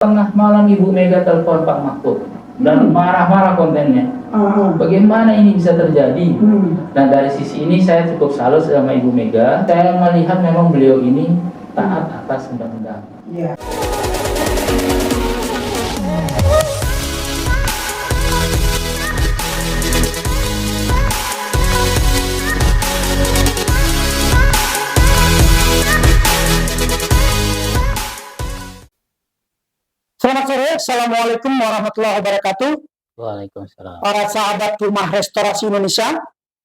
Tengah malam Ibu Mega telepon Pak Mahfud dan marah-marah kontennya. Bagaimana ini bisa terjadi? Dan dari sisi ini saya cukup salut sama Ibu Mega. Saya melihat memang beliau ini taat atas undang-undang. Yeah. Selamat sore, Assalamualaikum warahmatullahi wabarakatuh. Waalaikumsalam. Para sahabat Rumah Restorasi Indonesia,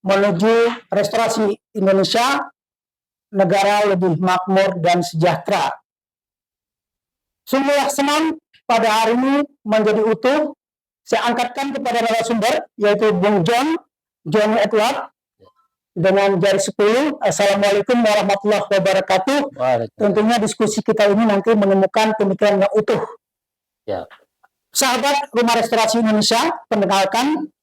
menuju restorasi Indonesia, negara lebih makmur dan sejahtera. Sungguh senang pada hari ini menjadi utuh, saya angkatkan kepada narasumber, yaitu Bung John Edward, dengan jari 10. Assalamualaikum warahmatullahi wabarakatuh. Tentunya diskusi kita ini nanti menemukan pemikiran yang utuh. Ya. Sahabat Rumah Restorasi Indonesia, perkenalkan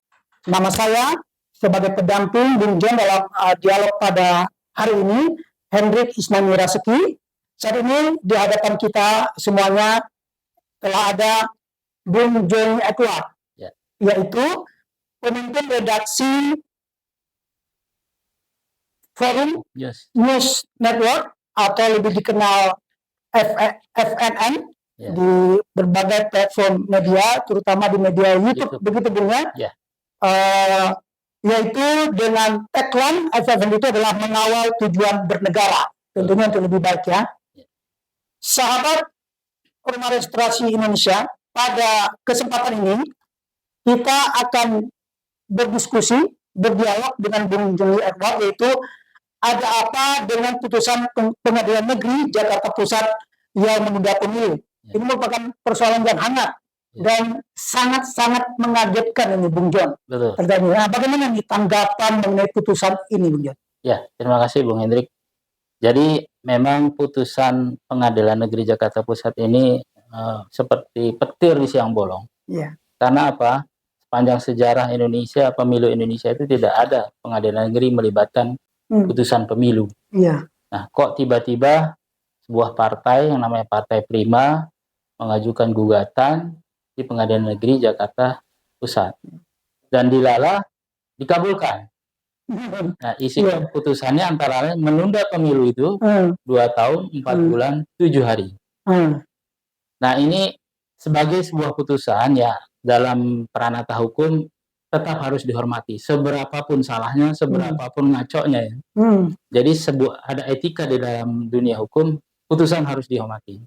nama saya sebagai pendamping Bung John dalam dialog pada hari ini, Hendrik Isnani Raseki. Saat ini di hadapan kita semuanya telah ada Bung John Edward, ya, yaitu pemimpin redaksi Forum News Network atau lebih dikenal FNN. Ya. Di berbagai platform media, terutama di media YouTube. Begitu Bung ya? Yaitu dengan tagline FNN itu adalah mengawal tujuan bernegara. Tentunya untuk lebih baik ya. Sahabat Rumah Restorasi Indonesia, pada kesempatan ini kita akan berdiskusi, berdialog dengan Bung John Edward, yaitu ada apa dengan putusan Pengadilan Negeri Jakarta Pusat yang menunda pemilu. Ini merupakan persoalan yang hangat dan sangat-sangat mengagetkan ini, Bung John. Betul. Nah, bagaimana nih tanggapan mengenai putusan ini, Bung John? Ya, terima kasih Bung Hendrik. Jadi memang putusan Pengadilan Negeri Jakarta Pusat ini seperti petir di siang bolong. Ya. Karena apa? Sepanjang sejarah Indonesia, pemilu Indonesia itu tidak ada Pengadilan Negeri melibatkan putusan pemilu. Ya. Nah, kok tiba-tiba sebuah partai yang namanya Partai Prima mengajukan gugatan di Pengadilan Negeri Jakarta Pusat dan dilala dikabulkan. Nah, isi putusannya antara lain menunda pemilu itu 2 tahun 4 bulan 7 hari. Nah, ini sebagai sebuah putusan ya dalam peranata hukum tetap harus dihormati, seberapapun salahnya, seberapapun ngaconya ya. Jadi ada etika di dalam dunia hukum, putusan harus dihormati.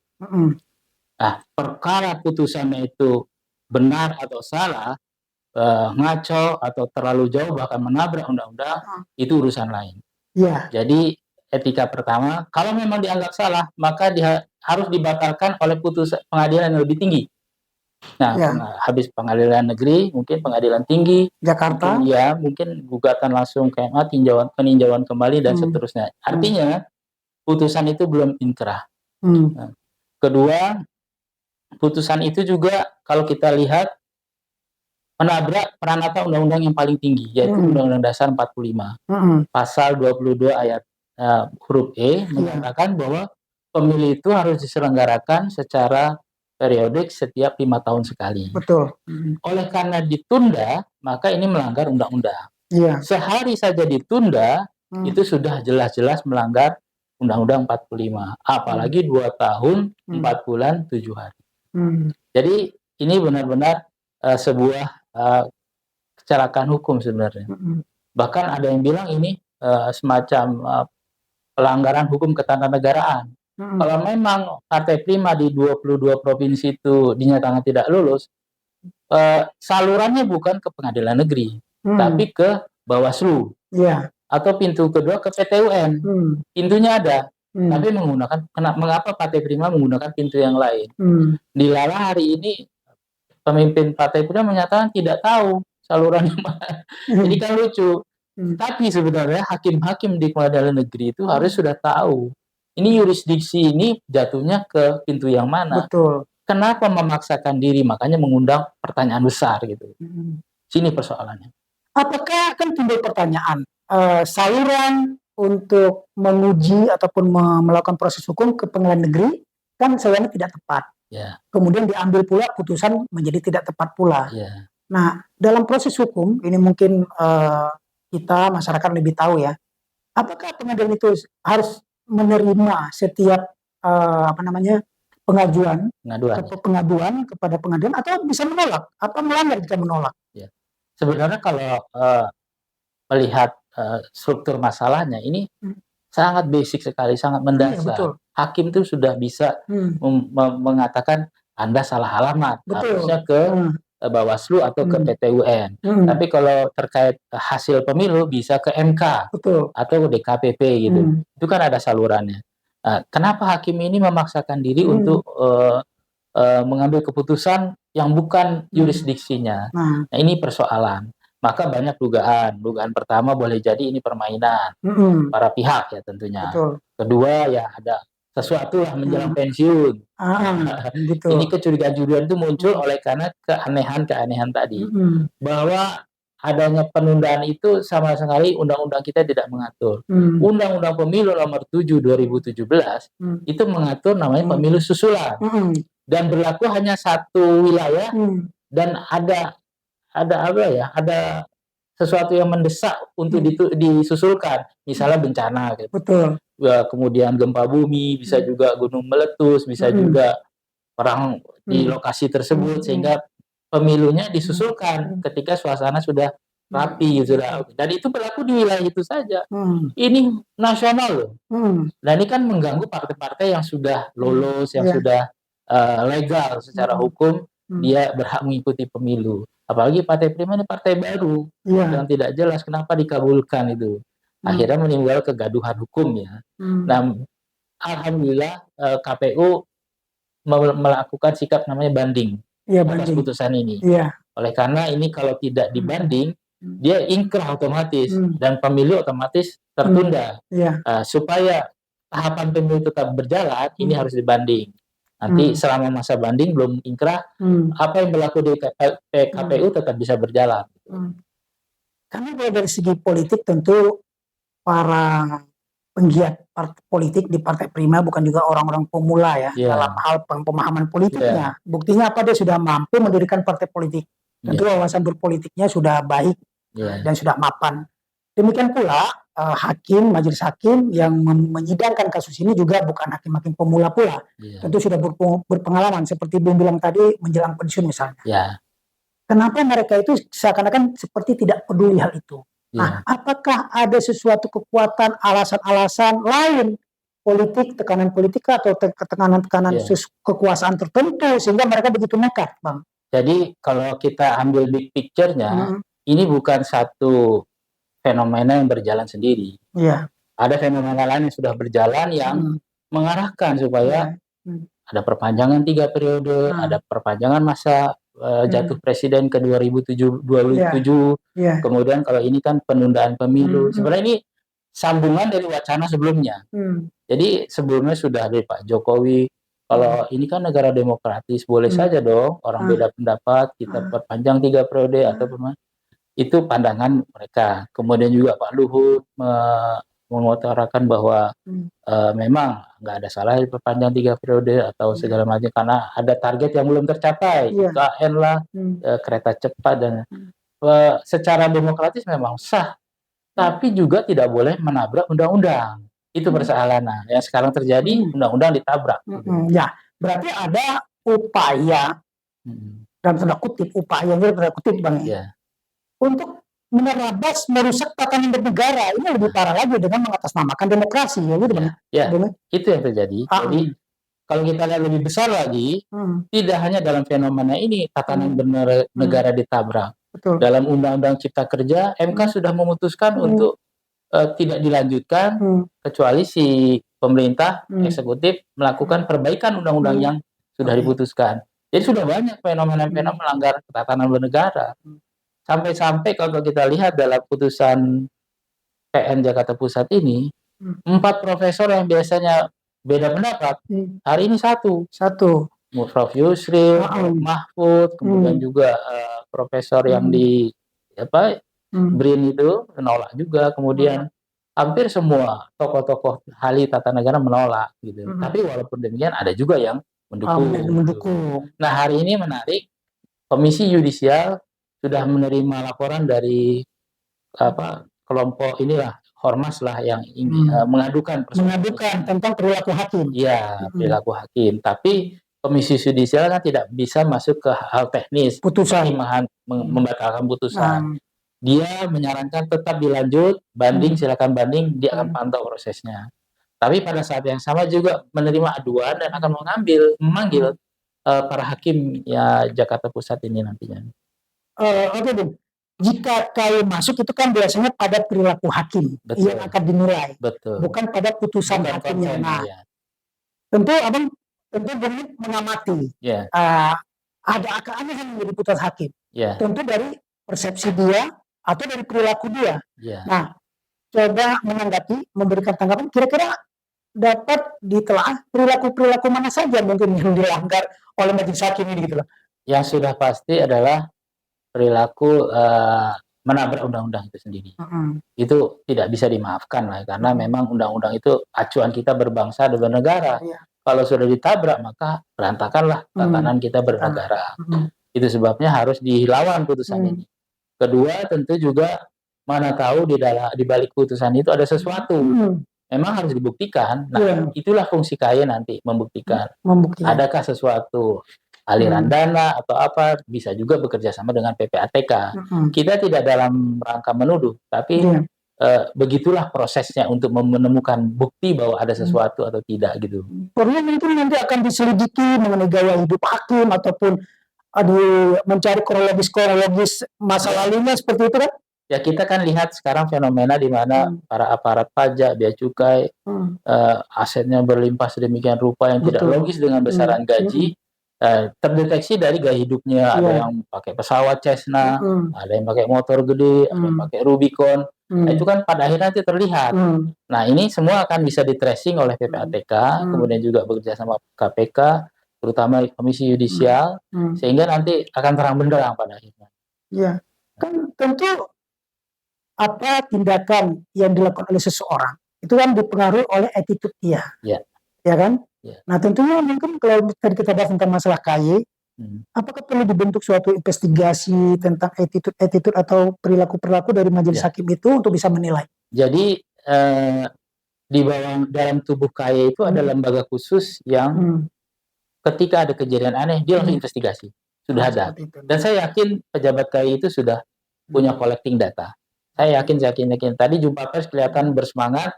Nah, perkara putusannya itu benar atau salah, ngaco atau terlalu jauh bahkan menabrak undang-undang, itu urusan lain. Yeah. Jadi etika pertama, kalau memang dianggap salah, maka harus dibatalkan oleh putusan pengadilan yang lebih tinggi. Nah, habis Pengadilan Negeri, mungkin Pengadilan Tinggi Jakarta, mungkin gugatan langsung ke MA, peninjauan kembali dan seterusnya. Artinya putusan itu belum inkrah. Nah, kedua, putusan itu juga kalau kita lihat menabrak peranata undang-undang yang paling tinggi, yaitu Undang-Undang Dasar 45. Pasal 22 ayat huruf E mengatakan bahwa pemilu itu harus diselenggarakan secara periodik setiap 5 tahun sekali. Betul. Oleh karena ditunda, maka ini melanggar undang-undang. Yeah. Sehari saja ditunda, itu sudah jelas-jelas melanggar Undang-Undang 45. Apalagi 2 tahun 4 bulan 7 hari. Jadi ini benar-benar sebuah kecelakaan hukum sebenarnya. Bahkan ada yang bilang ini semacam pelanggaran hukum ketatanegaraan. Kalau memang Partai Prima di 22 provinsi itu dinyatakan tidak lulus, salurannya bukan ke Pengadilan Negeri, tapi ke Bawaslu. Yeah. Atau pintu kedua ke PT UN. Pintunya ada, tapi mengapa Partai Prima menggunakan pintu yang lain? Dilala hari ini pemimpin Partai Prima menyatakan tidak tahu salurannya mana. Jadi kan lucu. Tapi sebenarnya hakim-hakim di Pengadilan Negeri itu harus sudah tahu. Ini yurisdiksi ini jatuhnya ke pintu yang mana? Betul. Kenapa memaksakan diri? Makanya mengundang pertanyaan besar gitu. Sini persoalannya. Apakah kan timbul pertanyaan saluran untuk menguji ataupun melakukan proses hukum ke Pengadilan Negeri kan sebenarnya tidak tepat. Ya, Kemudian diambil pula putusan menjadi tidak tepat pula. ya, Nah, dalam proses hukum ini mungkin kita masyarakat lebih tahu ya. Apakah pengadilan itu harus menerima setiap pengajuan pengaduan. atau pengaduan kepada pengadilan atau bisa menolak? Apa melanggar jika menolak? Ya. Sebenarnya kalau melihat struktur masalahnya ini Hmm. sangat basic sekali, sangat Iya, betul. mendasar. Hakim tuh sudah bisa Hmm. mengatakan Anda salah alamat, Betul. harusnya ke Hmm. Bawaslu atau ke Hmm. PT UN. Hmm. Tapi kalau terkait hasil pemilu bisa ke MK Betul. atau DKPP gitu. Hmm. Itu kan ada salurannya. Kenapa hakim ini memaksakan diri Hmm. untuk mengambil keputusan yang bukan yurisdiksinya? Nah, Nah, ini persoalan. Maka banyak dugaan. Dugaan pertama boleh jadi ini permainan para pihak ya tentunya. betul. Kedua ya ada sesuatu lah menjelang pensiun. Gitu. Ini kecurigaan-curigaan itu muncul oleh karena keanehan-keanehan tadi. Bahwa adanya penundaan itu sama sekali undang-undang kita tidak mengatur. Undang-undang Pemilu nomor 7 2017 itu mengatur namanya pemilu susulan. Dan berlaku hanya satu wilayah dan ada apa ya? Ada sesuatu yang mendesak untuk disusulkan, misalnya bencana gitu. Betul. Kemudian gempa bumi, bisa juga gunung meletus, bisa juga perang di lokasi tersebut, sehingga pemilunya disusulkan ketika suasana sudah rapi, sudah. Dan itu berlaku di wilayah itu saja. Ini nasional loh. Dan ini kan mengganggu partai-partai yang sudah lolos, yang sudah legal secara hukum, dia berhak mengikuti pemilu. Apalagi Partai Prima ini partai baru yang tidak jelas kenapa dikabulkan itu. Akhirnya menimbulkan kegaduhan hukum ya. Nah, alhamdulillah KPU melakukan sikap namanya banding atas putusan ini. Oleh karena ini kalau tidak dibanding, dia ingkrah otomatis dan pemilu otomatis tertunda. Supaya tahapan pemilu tetap berjalan, ini harus dibanding. Nanti selama masa banding belum ingkrah, apa yang berlaku di KPU tetap bisa berjalan. Karena kalau dari segi politik tentu para penggiat politik di Partai Prima bukan juga orang-orang pemula ya dalam hal pemahaman politiknya. Buktinya apa, dia sudah mampu mendirikan partai politik. Tentu wawasan berpolitiknya sudah baik dan sudah mapan. Demikian pula majelis hakim yang menyidangkan kasus ini juga bukan hakim-hakim pemula pula. Tentu sudah berpengalaman seperti Bung bilang tadi menjelang pensiun misalnya. Kenapa mereka itu seakan-akan seperti tidak peduli hal itu? Nah, apakah ada sesuatu kekuatan, alasan-alasan lain politik, tekanan politik atau tekanan-tekanan kekuasaan tertentu sehingga mereka begitu nekat, Bang? Jadi kalau kita ambil big picture-nya, ini bukan satu fenomena yang berjalan sendiri. Ada fenomena lain yang sudah berjalan yang mengarahkan supaya ada perpanjangan 3 periode, ada perpanjangan masa jatuh presiden ke 2007, kemudian kalau ini kan penundaan pemilu. Sebenarnya ini sambungan dari wacana sebelumnya. Jadi sebelumnya sudah dari Pak Jokowi, kalau ini kan negara demokratis, boleh saja dong orang beda pendapat, kita perpanjang 3 periode atau itu pandangan mereka. Kemudian juga Pak Luhut mengutarakan bahwa memang nggak ada salah diperpanjang 3 periode atau segala macam karena ada target yang belum tercapai, IKN lah, kereta cepat dan secara demokratis memang sah, tapi juga tidak boleh menabrak undang-undang. Itu persoalannya. Yang sekarang terjadi undang-undang ditabrak. Ya, berarti ada upaya dalam tanda kutip Bang untuk menerabas, merusak tatanan bernegara. Ini lebih parah lagi dengan mengatasnamakan demokrasi, ya gitu Bang. Itu yang terjadi. Jadi kalau kita lihat lebih besar lagi, tidak hanya dalam fenomena ini tatanan bernegara ditabrak. Dalam Undang-Undang Cipta Kerja, MK sudah memutuskan untuk tidak dilanjutkan kecuali si pemerintah eksekutif melakukan perbaikan undang-undang yang sudah diputuskan. Jadi sudah banyak fenomena-fenomena melanggar tatanan bernegara. Sampai-sampai kalau kita lihat dalam putusan PN Jakarta Pusat ini, 4 profesor yang biasanya beda pendapat, hari ini satu. Prof. Yusril, Mahfud, kemudian juga profesor yang di BRIN itu menolak juga, kemudian hampir semua tokoh-tokoh ahli tata negara menolak gitu. Tapi walaupun demikian ada juga yang mendukung. Nah, hari ini menarik, Komisi Yudisial sudah menerima laporan dari kelompok inilah, Ormas lah yang mengadukan tentang perilaku hakim. Iya, perilaku hakim. Tapi Komisi Yudisial kan tidak bisa masuk ke hal teknis, putusan, membatalkan putusan. Dia menyarankan tetap dilanjut, banding silakan banding, dia akan pantau prosesnya. Tapi pada saat yang sama juga menerima aduan dan akan memanggil para hakim ya Jakarta Pusat ini nantinya. Oke, Bung. Jika KY masuk itu kan biasanya pada perilaku hakim yang akan dinilai, bukan pada putusan hakimnya. Nah, tentu Abang mengamati ada keanehan yang menjadi putusan hakim. Tentu dari persepsi dia atau dari perilaku dia. Nah, coba menanggapi, memberikan tanggapan, kira-kira dapat ditelaah perilaku-perilaku mana saja mungkin yang dilanggar oleh majelis hakim ini gitu loh. Yang sudah pasti adalah perilaku menabrak undang-undang itu sendiri. Itu tidak bisa dimaafkan lah, karena memang undang-undang itu acuan kita berbangsa dan bernegara. Kalau sudah ditabrak maka berantakanlah tatanan kita bernegara. Itu sebabnya harus dilawan putusan ini. Kedua, tentu juga mana tahu di balik putusan itu ada sesuatu. Memang harus dibuktikan. Nah, itulah fungsi KY nanti, membuktikan. Adakah sesuatu aliran dana atau apa, bisa juga bekerja sama dengan PPATK. Kita tidak dalam rangka menuduh, tapi begitulah prosesnya untuk menemukan bukti bahwa ada sesuatu atau tidak gitu. Perlu mungkin nanti akan diselidiki mengenai gaya hidup hakim ataupun mencari kronologis masa lalunya seperti itu kan? Ya, kita kan lihat sekarang fenomena di mana para aparat pajak, bea cukai, asetnya berlimpah sedemikian rupa yang tidak logis dengan besaran gaji. Terdeteksi dari gaya hidupnya, ada yang pakai pesawat Cessna, ada yang pakai motor gede, ada yang pakai Rubicon. Nah, itu kan pada akhirnya nanti terlihat. Nah, ini semua akan bisa di-tracing oleh PPATK, kemudian juga bekerja sama KPK, terutama Komisi Yudisial, sehingga nanti akan terang benderang pada akhirnya. Ya, kan tentu apa tindakan yang dilakukan oleh seseorang itu kan dipengaruhi oleh attitude dia. Ya kan? Nah, tentunya mungkin kalau tadi kita bahas tentang masalah KY, apakah perlu dibentuk suatu investigasi tentang attitude atau perilaku-perilaku dari majelis hakim itu untuk bisa menilai? Jadi di bawah dalam tubuh KY itu ada lembaga khusus yang ketika ada kejadian aneh dia langsung investigasi. Sudah ada. Dan saya yakin pejabat KY itu sudah punya collecting data. Saya yakin. Tadi jumpa pers kelihatan bersemangat.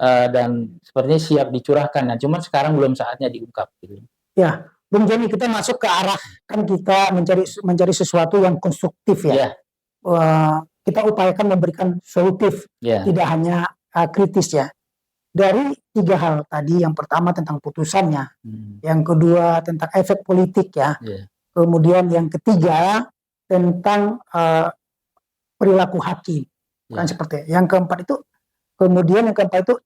Dan sepertinya siap dicurahkan. Nah, cuman sekarang belum saatnya diungkap. Gitu. Ya, Bung Joni, kita masuk ke arah kan kita mencari sesuatu yang konstruktif ya. Kita upayakan memberikan solutif, tidak hanya kritis ya. Dari 3 hal tadi, yang pertama tentang putusannya, yang kedua tentang efek politik ya, kemudian yang ketiga tentang perilaku hakim, kan seperti yang keempat itu. Kemudian yang keempat itu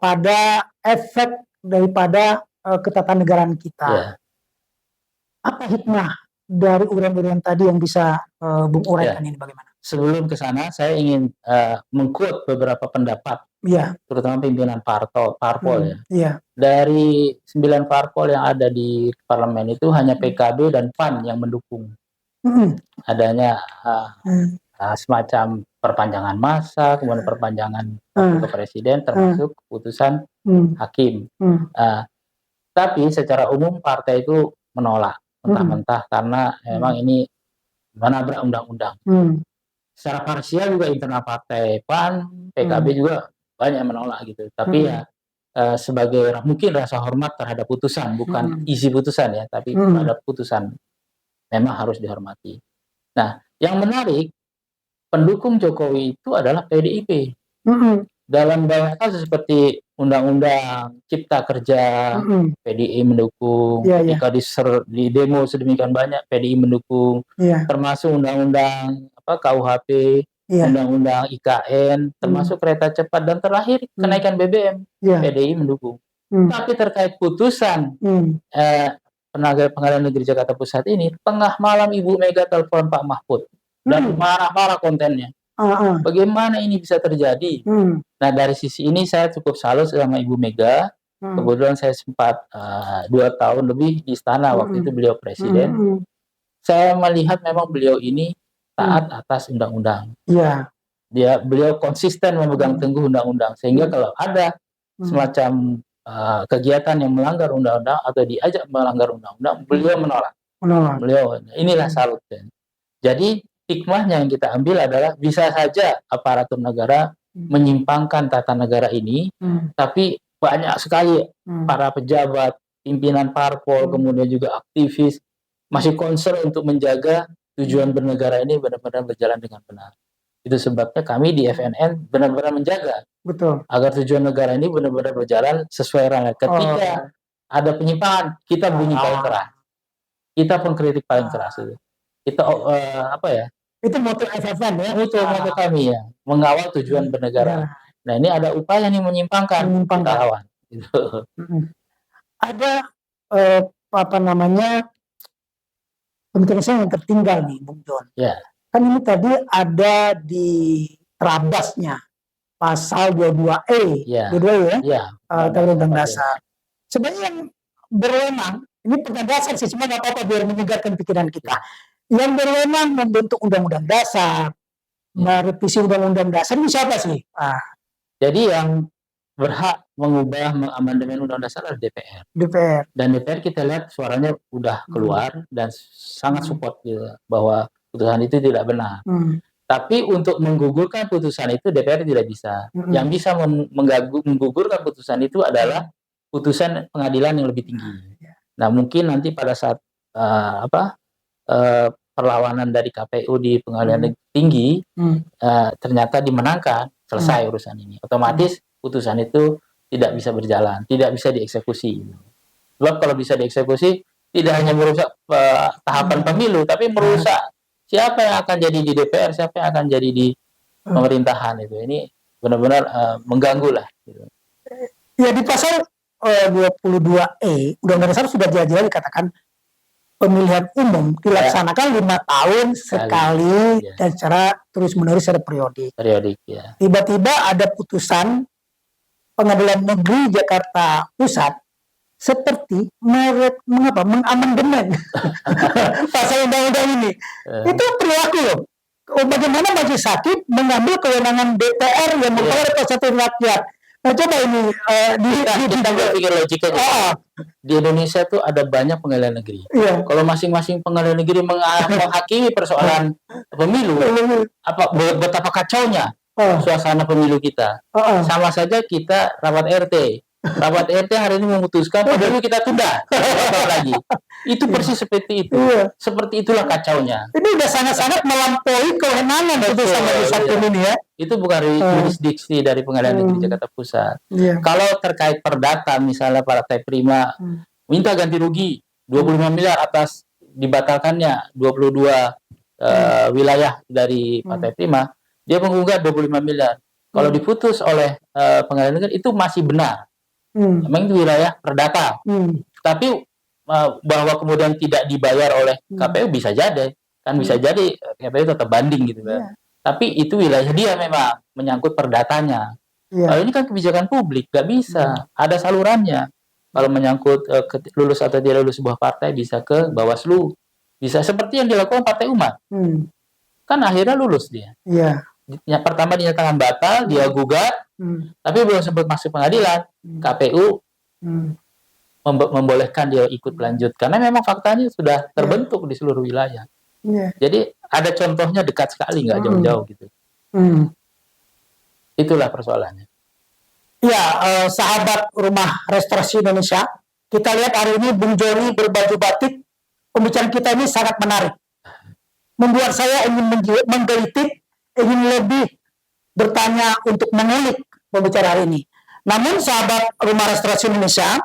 pada efek daripada ketatanegaraan kita. Apa hikmah dari uraian-uraian tadi yang bisa Bung uraikan ini bagaimana? Sebelum ke sana, saya ingin meng-quote beberapa pendapat, terutama pimpinan parpol ya. Dari 9 parpol yang ada di parlemen itu hanya PKB dan PAN yang mendukung adanya semacam perpanjangan masa, kemudian perpanjangan waktu ke presiden, termasuk putusan hakim. Tapi secara umum partai itu menolak mentah-mentah karena memang ini menabrak undang-undang. Secara parsial juga internal partai PAN, PKB juga banyak yang menolak gitu. Tapi ya sebagai mungkin rasa hormat terhadap putusan, bukan isi putusan ya, tapi terhadap putusan memang harus dihormati. Nah, yang menarik, pendukung Jokowi itu adalah PDIP. Dalam banyak kasus seperti Undang-Undang Cipta Kerja, PDI mendukung. Ketika di demo sedemikian banyak, PDI mendukung. Termasuk Undang-Undang KUHP, Undang-Undang IKN, termasuk kereta cepat, dan terakhir kenaikan BBM, PDI mendukung. Tapi terkait putusan Pengadilan Negeri Jakarta Pusat ini, tengah malam Ibu Mega telepon Pak Mahfud dan marah-marah kontennya. Bagaimana ini bisa terjadi? Nah, dari sisi ini saya cukup salut sama Ibu Mega Kebetulan saya sempat 2 tahun lebih di istana, waktu itu beliau presiden. Saya melihat memang beliau ini taat atas undang-undang. Iya. Beliau konsisten memegang teguh undang-undang, sehingga kalau ada semacam kegiatan yang melanggar undang-undang atau diajak melanggar undang-undang, beliau menolak. Beliau, inilah salut. Jadi hikmahnya yang kita ambil adalah bisa saja aparatur negara menyimpangkan tata negara ini, tapi banyak sekali para pejabat, pimpinan parpol, kemudian juga aktivis masih concern untuk menjaga tujuan bernegara ini benar-benar berjalan dengan benar. Itu sebabnya kami di FNN benar-benar menjaga agar tujuan negara ini benar-benar berjalan sesuai ranah. Ketika ada penyimpangan, kita bunyi paling keras. Kita pun kritik paling keras itu. Kita Itu moto FFN ya? Itu moto kami ya, mengawal tujuan bernegara. Nah ini ada upaya nih menyimpangkan. Kita lawan. Gitu. Ada pemikiran yang tertinggal nih, Bung John. Ya. Kan ini tadi ada di terabasnya pasal 22E, ya. 22E ya, Undang-Undang Dasar. Dasar. Sebenarnya yang berwenang, ini penjelasan sih, cuma nggak apa-apa biar menyegarkan pikiran kita. Yang berwenang membentuk Undang-Undang Dasar, merevisi Undang-Undang Dasar ini siapa sih? Jadi yang berhak mengubah mengamandemen Undang-Undang Dasar adalah DPR. Dan DPR kita lihat suaranya udah keluar dan sangat support gitu, bahwa putusan itu tidak benar. Tapi untuk menggugurkan putusan itu DPR tidak bisa. Yang bisa menggugurkan putusan itu adalah putusan pengadilan yang lebih tinggi. Nah mungkin nanti pada saat perlawanan dari KPU di pengadilan tinggi ternyata dimenangkan, selesai urusan ini. Otomatis putusan itu tidak bisa berjalan, tidak bisa dieksekusi. Sebab kalau bisa dieksekusi, tidak hanya merusak tahapan pemilu, tapi merusak siapa yang akan jadi di DPR, siapa yang akan jadi di pemerintahan itu. Ini benar-benar mengganggu lah. Gitu. Ya di pasal 22E Undang-Undang Dasar sudah jelas-jelas dikatakan pemilihan umum dilaksanakan 5 tahun sekali dan secara terus-menerus secara periodik. Ya. Tiba-tiba ada putusan Pengadilan Negeri Jakarta Pusat seperti mengamandemen pasal undang-undang ini. Itu perilaku loh. Bagaimana majelis hakim mengambil kewenangan DPR yang merupakan representatif rakyat. Nah coba ini kita berpikir logikanya. Di Indonesia tuh ada banyak pengadilan negeri. Kalau masing-masing pengadilan negeri menghakimi persoalan pemilu, betapa kacaunya suasana pemilu kita. Sama saja kita rapat RT. Rapat RT hari ini memutuskan pemilu kita tunda lagi. Itu persis seperti itu. Seperti itulah kacaunya. Ini udah sangat-sangat melampaui kewenangan putusan majelis hakim ini ya. Itu bukan jurisdiksi dari Pengadilan Negeri Jakarta Pusat. Kalau terkait perdata misalnya Partai Prima minta ganti rugi 25 miliar atas dibatalkannya 22 wilayah dari Partai Prima, dia menggugat 25 miliar. Kalau diputus oleh Pengadilan Negeri itu masih benar. Memang itu wilayah perdata. Tapi bahwa kemudian tidak dibayar oleh KPU bisa jadi. Kan bisa jadi KPU tetap banding gitu kan. Tapi itu wilayah dia memang menyangkut perdatanya. Kalau ini kan kebijakan publik, nggak bisa. Ada salurannya. Kalau menyangkut lulus atau tidak lulus sebuah partai bisa ke Bawaslu. Bisa seperti yang dilakukan Partai Umat. Kan akhirnya lulus dia. Yang pertama dinyatakan batal, dia gugat, tapi belum sempat masuk pengadilan. KPU membolehkan dia ikut lanjut karena memang faktanya sudah terbentuk di seluruh wilayah. Jadi ada contohnya dekat sekali, nggak jauh-jauh gitu. Itulah persoalannya. Ya, sahabat Rumah Restorasi Indonesia, kita lihat hari ini Bung Joni berbaju batik. Pembicaraan kita ini sangat menarik, membuat saya ingin menggelitik, ingin lebih bertanya untuk mengulik pembicaraan hari ini. Namun sahabat Rumah Restorasi Indonesia,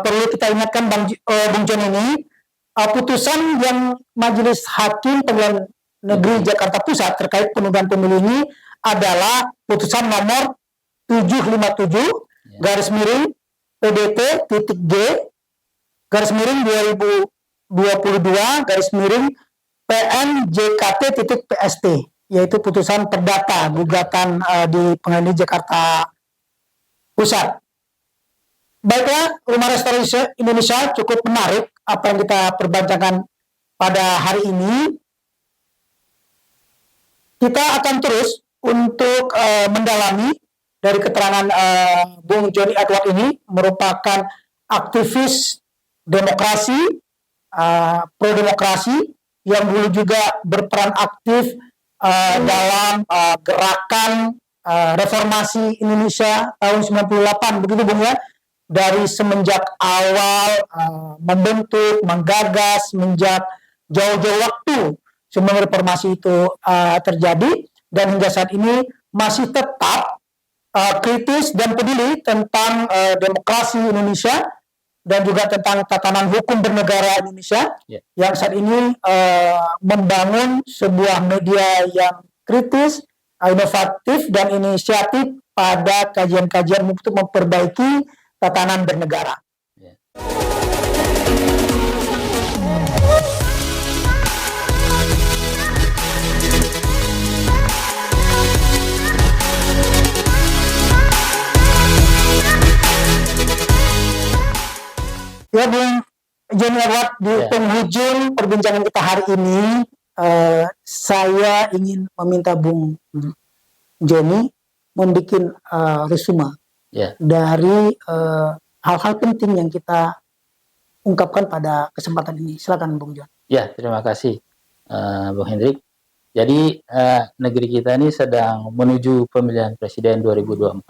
perlu kita ingatkan Bung John ini, putusan yang Majelis Hakim Pengadilan Negeri Jakarta Pusat terkait penundaan pemilu ini adalah putusan nomor 757 garis miring PDT titik G garis miring 2022 garis miring PNJKT titik PST, yaitu putusan perdata gugatan di Pengadilan Negeri Jakarta Pusat. Baiklah, Rumah Restorasi Indonesia cukup menarik apa yang kita perbincangkan pada hari ini. Kita akan terus untuk mendalami dari keterangan Bung Joni Edward ini, merupakan aktivis demokrasi, pro-demokrasi, yang dulu juga berperan aktif dalam gerakan reformasi Indonesia tahun 98, begitu Bung ya? Dari semenjak awal membentuk, menggagas, menjak jauh-jauh waktu sebelum reformasi itu terjadi, dan hingga saat ini masih tetap kritis dan peduli tentang demokrasi Indonesia dan juga tentang tatanan hukum bernegara Indonesia, yang saat ini membangun sebuah media yang kritis, inovatif, dan inisiatif pada kajian-kajian untuk memperbaiki tatanan bernegara. Ya Bung Joni Edward, di penghujung perbincangan kita hari ini, saya ingin meminta Bung Joni membuat resume dari hal-hal penting yang kita ungkapkan pada kesempatan ini. Silakan Bung Joni. Ya, terima kasih Bung Hendrik. Jadi negeri kita ini sedang menuju pemilihan presiden 2024.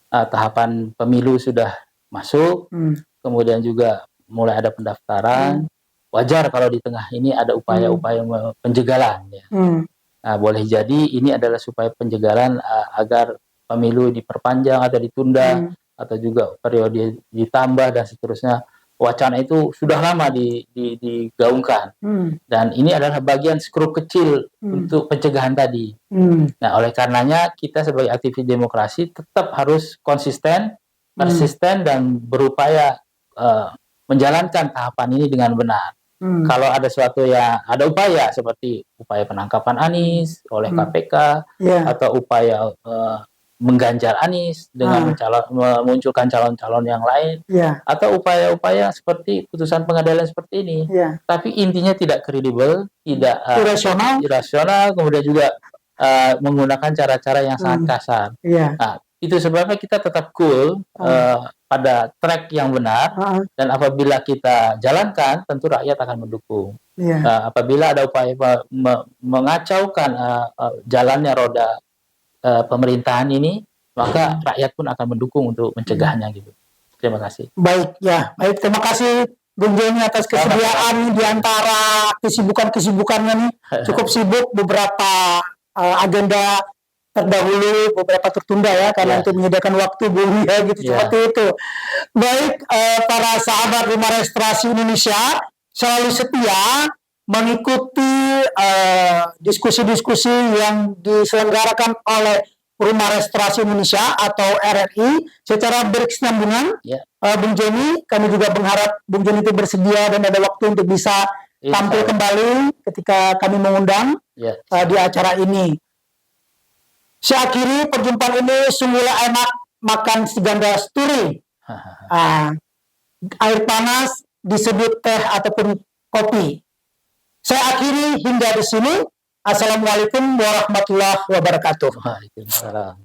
Tahapan pemilu sudah masuk, kemudian juga mulai ada pendaftaran. Wajar kalau di tengah ini ada upaya-upaya penjagalan. Ya. Nah, boleh jadi ini adalah supaya penjagalan agar pemilu diperpanjang atau ditunda, atau juga periode ditambah dan seterusnya. Wacana itu sudah lama digaungkan, dan ini adalah bagian skrup kecil untuk pencegahan tadi. Nah, oleh karenanya kita sebagai aktivis demokrasi tetap harus konsisten, persisten, dan berupaya menjalankan tahapan ini dengan benar. Kalau ada suatu yang ada upaya seperti upaya penangkapan Anies oleh KPK, atau upaya mengganjar Anies dengan memunculkan calon-calon yang lain, atau upaya-upaya seperti putusan pengadilan seperti ini, tapi intinya tidak kredibel, tidak irasional, kemudian juga menggunakan cara-cara yang sangat kasar. Nah, itu sebabnya kita tetap cool pada track yang benar, dan apabila kita jalankan, tentu rakyat akan mendukung. Apabila ada upaya mengacaukan jalannya roda pemerintahan ini, maka rakyat pun akan mendukung untuk mencegahnya gitu. Terima kasih. Baik, baik. Terima kasih Bung Joni atas kesediaan di antara kesibukannya nih. Cukup sibuk, beberapa agenda terdahulu, beberapa tertunda ya, karena untuk menyediakan waktu Bung ya gitu, seperti itu. Baik, para sahabat Rumah Restorasi Indonesia selalu setia mengikuti diskusi-diskusi yang diselenggarakan oleh Rumah Restorasi Indonesia atau RRI secara berkesinambungan. Bung Joni, kami juga berharap Bung Joni itu bersedia dan ada waktu untuk bisa tampil kembali ketika kami mengundang di acara ini. Saya akhiri perjumpaan ini, semula enak makan seganda sturi. Air panas disebut teh ataupun kopi. Saya akhiri hingga di sini. Assalamualaikum warahmatullahi wabarakatuh. Waalaikumsalam.